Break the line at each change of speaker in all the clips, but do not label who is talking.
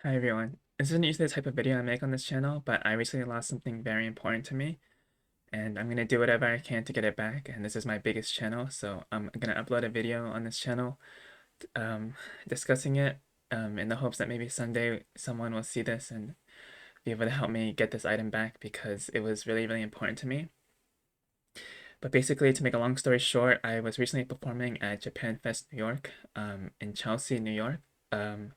Hi everyone. This isn't usually the type of video I make on this channel, but I recently lost something very important to me, and I'm gonna do whatever I can to get it back, and this is my biggest channel, so I'm gonna upload a video on this channel um, discussing it in the hopes that maybe someday someone will see this and be able to help me get this item back because it was really, really important to me. But basically, to make a long story short, I was recently performing at Japan Fest New York in Chelsea, New York. Um,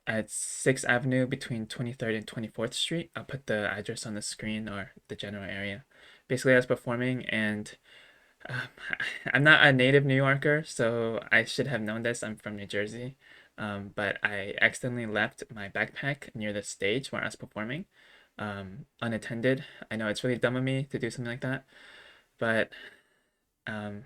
at 6th Avenue between 23rd and 24th Street. I'll put the address on the screen or the general area. Basically, I was performing, and um, I'm not a native New Yorker, so I should have known this. I'm from New Jersey. But I accidentally left my backpack near the stage where I was performing, unattended. I know it's really dumb of me to do something like that, but um,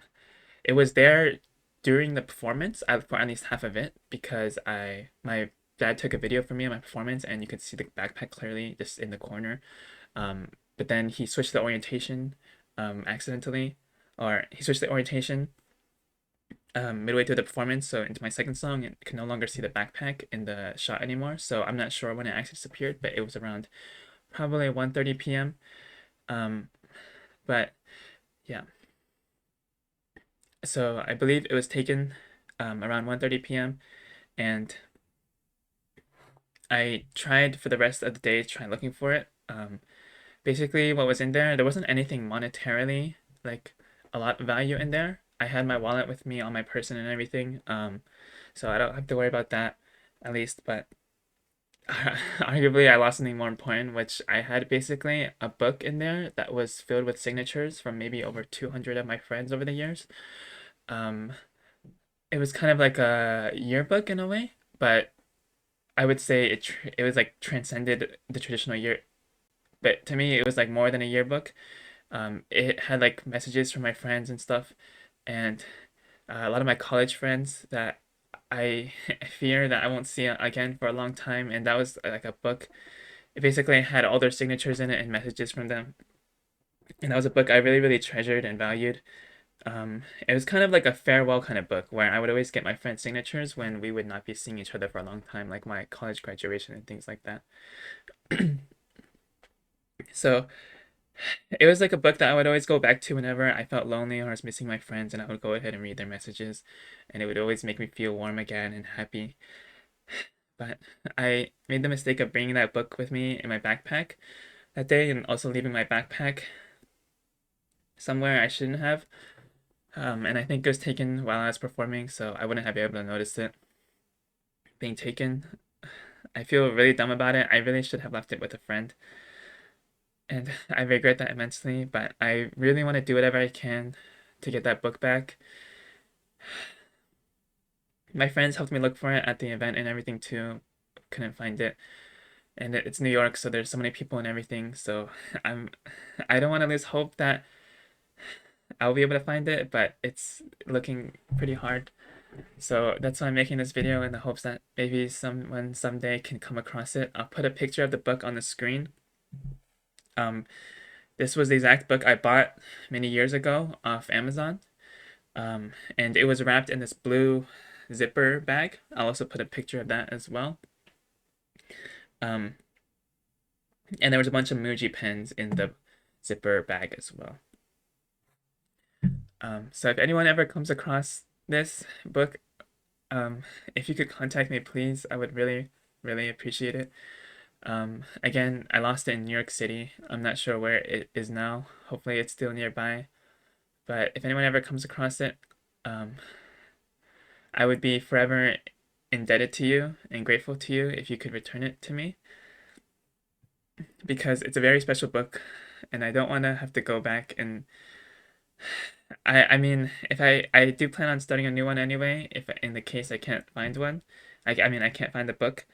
it was there during the performance, for at least half of it, because my dad took a video for me of my performance, and you could see the backpack clearly just in the corner. Um, but then he switched the orientation accidentally, or he switched the orientation midway through the performance. So into my second song, and could no longer see the backpack in the shot anymore. So I'm not sure when it actually disappeared, but it was around probably 1:30 p.m. Um, but yeah, so I believe it was taken around 1:30 p.m. and I tried for the rest of the day to try looking for it. Basically, what was in there, there wasn't anything monetarily like a lot of value in there. I had my wallet with me on my person and everything, so I don't have to worry about that at least. But arguably, I lost something more important, which I had basically a book in there that was filled with signatures from maybe over 200 of my friends over the years. Um, it was kind of like a yearbook in a way, but I would say it was like transcended the traditional year, but to me it was like more than a yearbook. It had like messages from my friends and stuff, and a lot of my college friends that I fear that I won't see again for a long time. And that was like a book. It basically had all their signatures in it and messages from them. And that was a book I really, really treasured and valued. It was kind of like a farewell kind of book where I would always get my friends' signatures when we would not be seeing each other for a long time, like my college graduation and things like that. So it was like a book that I would always go back to whenever I felt lonely or I was missing my friends, and I would go ahead and read their messages, and it would always make me feel warm again and happy. But I made the mistake of bringing that book with me in my backpack that day and also leaving my backpack somewhere I shouldn't have. And I think it was taken while I was performing, so I wouldn't have been able to notice it being taken. I feel really dumb about it. I really should have left it with a friend. And I regret that immensely, but I really want to do whatever I can to get that book back. My friends helped me look for it at the event and everything too. Couldn't find it. And it's New York, so there's so many people and everything. So I'm I don't want to lose hope that I'll be able to find it, but it's looking pretty hard. So that's why I'm making this video in the hopes that maybe someone someday can come across it. I'll put a picture of the book on the screen. Um, this was the exact book I bought many years ago off Amazon. And it was wrapped in this blue zipper bag. I'll also put a picture of that as well. Um, and there was a bunch of Muji pens in the zipper bag as well. So if anyone ever comes across this book, if you could contact me, please, I would really, really appreciate it. Again, I lost it in New York City. I'm not sure where it is now. Hopefully, it's still nearby. But if anyone ever comes across it, um, I would be forever indebted to you and grateful to you if you could return it to me because it's a very special book and I don't want to have to go back and I mean if I do plan on starting a new one anyway if in the case I can't find one. I mean I can't find the book.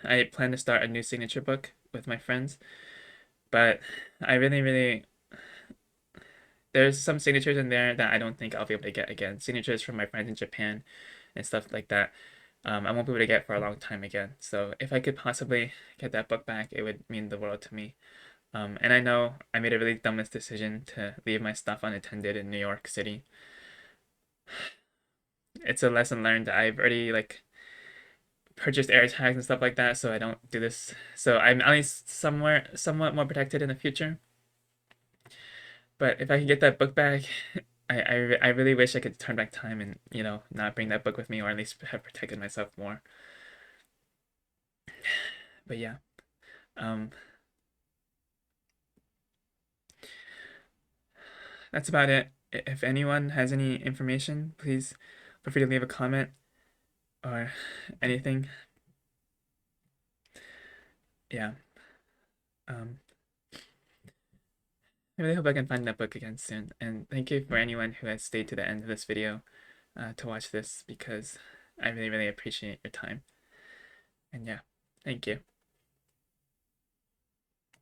I plan to start a new signature book with my friends, but I really, really there's some signatures in there that I don't think I'll be able to get again. Signatures from my friends in Japan and stuff like that. I won't be able to get for a long time again. So if I could possibly get that book back, it would mean the world to me. And I know I made a really dumbest decision to leave my stuff unattended in New York City. It's a lesson learned. I've already like purchased air tags and stuff like that, so I don't do this. So I'm at least somewhat more protected in the future. But if I can get that book back, I really wish I could turn back time and, not bring that book with me, or at least have protected myself more. But yeah, um, that's about it. If anyone has any information, please feel free to leave a comment or anything. Yeah. Um, I really hope I can find that book again soon. And thank you for anyone who has stayed to the end of this video to watch this, because I really, really appreciate your time. And yeah, thank you.